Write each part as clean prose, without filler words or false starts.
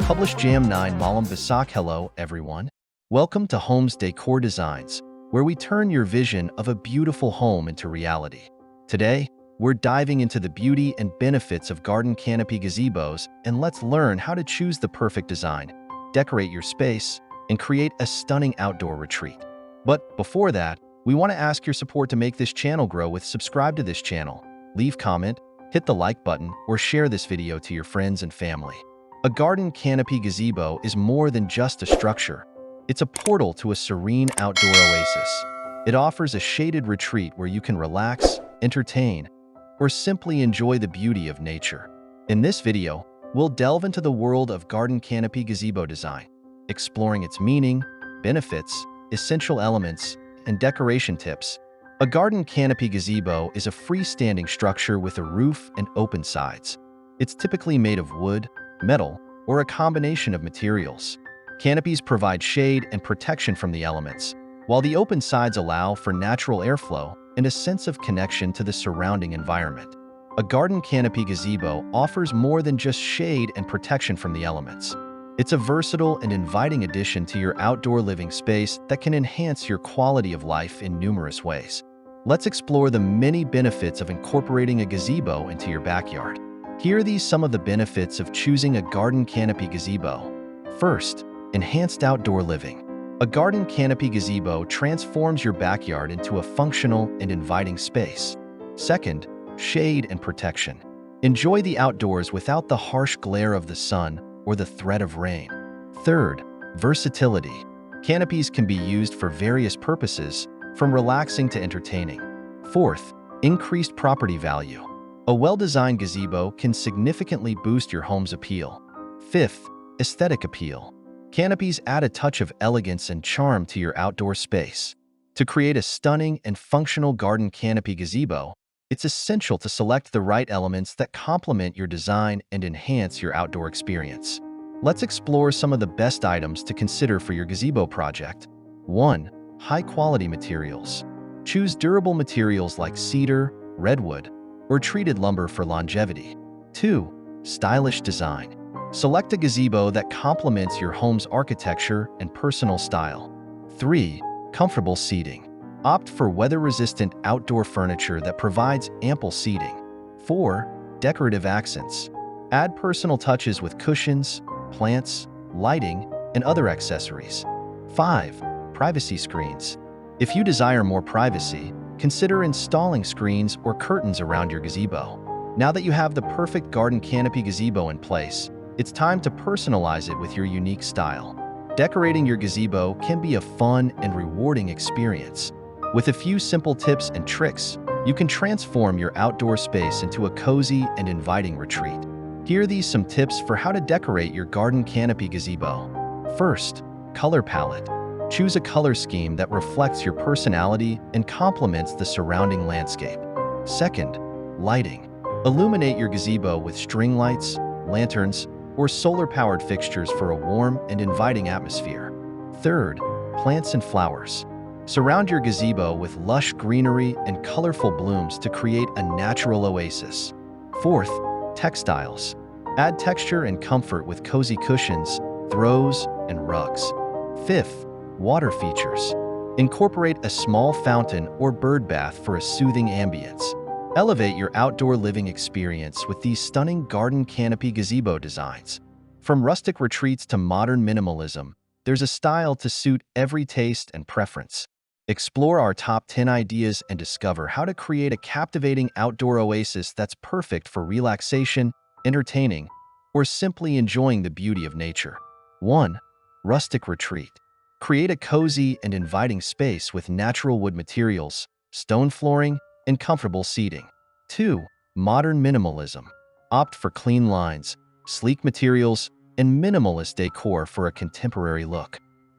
Published Jam 9 Malam Basak. Hello, everyone. Welcome to Homes Decor Designs, where we turn your vision of a beautiful home into reality. Today, we're diving into the beauty and benefits of garden canopy gazebos, and let's learn how to choose the perfect design, decorate your space, and create a stunning outdoor retreat. But before that, we want to ask your support to make this channel grow with subscribe to this channel, leave comment, hit the like button, or share this video to your friends and family. A garden canopy gazebo is more than just a structure. It's a portal to a serene outdoor oasis. It offers a shaded retreat where you can relax, entertain, or simply enjoy the beauty of nature. In this video, we'll delve into the world of garden canopy gazebo design, exploring its meaning, benefits, essential elements, and decoration tips. A garden canopy gazebo is a freestanding structure with a roof and open sides. It's typically made of wood, metal, or a combination of materials. Canopies provide shade and protection from the elements, while the open sides allow for natural airflow and a sense of connection to the surrounding environment. A garden canopy gazebo offers more than just shade and protection from the elements. It's a versatile and inviting addition to your outdoor living space that can enhance your quality of life in numerous ways. Let's explore the many benefits of incorporating a gazebo into your backyard. Here are some of the benefits of choosing a garden canopy gazebo. First, enhanced outdoor living. A garden canopy gazebo transforms your backyard into a functional and inviting space. Second, shade and protection. Enjoy the outdoors without the harsh glare of the sun or the threat of rain. Third, versatility. Canopies can be used for various purposes, from relaxing to entertaining. Fourth, increased property value. A well-designed gazebo can significantly boost your home's appeal. Fifth, aesthetic appeal. Canopies add a touch of elegance and charm to your outdoor space. To create a stunning and functional garden canopy gazebo, it's essential to select the right elements that complement your design and enhance your outdoor experience. Let's explore some of the best items to consider for your gazebo project. 1. High-quality materials. Choose durable materials like cedar, redwood, or treated lumber for longevity. 2. Stylish design. Select a gazebo that complements your home's architecture and personal style. 3. Comfortable seating. Opt for weather-resistant outdoor furniture that provides ample seating. 4. Decorative accents. Add personal touches with cushions, plants, lighting, and other accessories. 5. Privacy screens. If you desire more privacy, consider installing screens or curtains around your gazebo. Now that you have the perfect garden canopy gazebo in place, it's time to personalize it with your unique style. Decorating your gazebo can be a fun and rewarding experience. With a few simple tips and tricks, you can transform your outdoor space into a cozy and inviting retreat. Here are some tips for how to decorate your garden canopy gazebo. First, color palette. Choose a color scheme that reflects your personality and complements the surrounding landscape. Second, lighting. Illuminate your gazebo with string lights, lanterns, or solar-powered fixtures for a warm and inviting atmosphere. Third, plants and flowers. Surround your gazebo with lush greenery and colorful blooms to create a natural oasis. Fourth, textiles. Add texture and comfort with cozy cushions, throws, and rugs. Fifth, water features. Incorporate a small fountain or bird bath for a soothing ambience. Elevate your outdoor living experience with these stunning garden canopy gazebo designs. From rustic retreats to modern minimalism, there's a style to suit every taste and preference. Explore our top 10 ideas and discover how to create a captivating outdoor oasis that's perfect for relaxation, entertaining, or simply enjoying the beauty of nature. 1. Rustic retreat. Create a cozy and inviting space with natural wood materials, stone flooring, and comfortable seating. 2. Modern minimalism. Opt for clean lines, sleek materials, and minimalist decor for a contemporary look.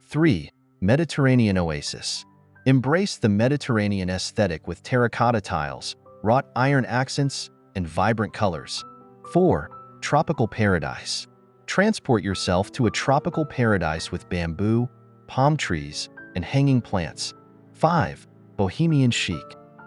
3. Mediterranean oasis. Embrace the Mediterranean aesthetic with terracotta tiles, wrought iron accents, and vibrant colors. 4. Tropical paradise. Transport yourself to a tropical paradise with bamboo, palm trees, and hanging plants. 5. Bohemian chic.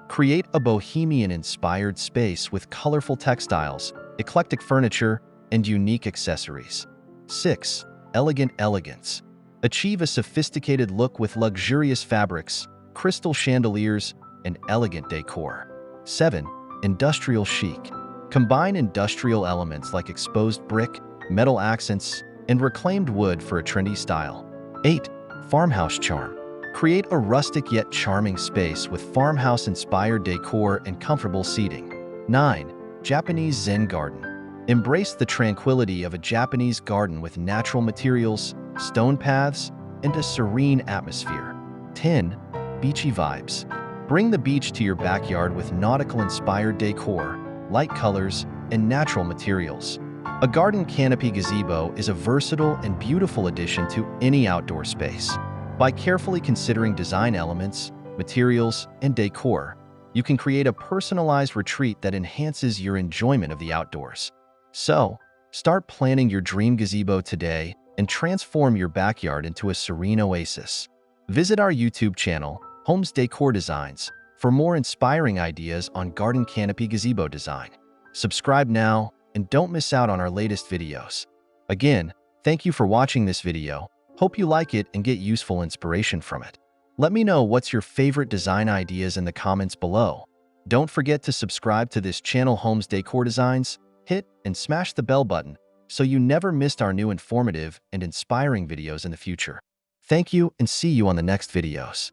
Create a bohemian-inspired space with colorful textiles, eclectic furniture, and unique accessories. 6. Elegant elegance. Achieve a sophisticated look with luxurious fabrics, crystal chandeliers, and elegant decor. 7. Industrial chic. Combine industrial elements like exposed brick, metal accents, and reclaimed wood for a trendy style. 8. Farmhouse charm. Create a rustic yet charming space with farmhouse-inspired decor and comfortable seating. 9. Japanese Zen garden. Embrace the tranquility of a Japanese garden with natural materials, stone paths, and a serene atmosphere. 10. Beachy vibes. Bring the beach to your backyard with nautical-inspired decor, light colors, and natural materials. A garden canopy gazebo is a versatile and beautiful addition to any outdoor space. By carefully considering design elements, materials, and decor, you can create a personalized retreat that enhances your enjoyment of the outdoors. So, start planning your dream gazebo today and transform your backyard into a serene oasis. Visit our YouTube channel, Homes Decor Designs, for more inspiring ideas on garden canopy gazebo design. Subscribe now and don't miss out on our latest videos. Again, thank you for watching this video. Hope you like it and get useful inspiration from it. Let me know what's your favorite design ideas in the comments below. Don't forget to subscribe to this channel, Homes Decor Designs. Hit and smash the bell button so you never missed our new informative and inspiring videos in the future. Thank you and see you on the next videos.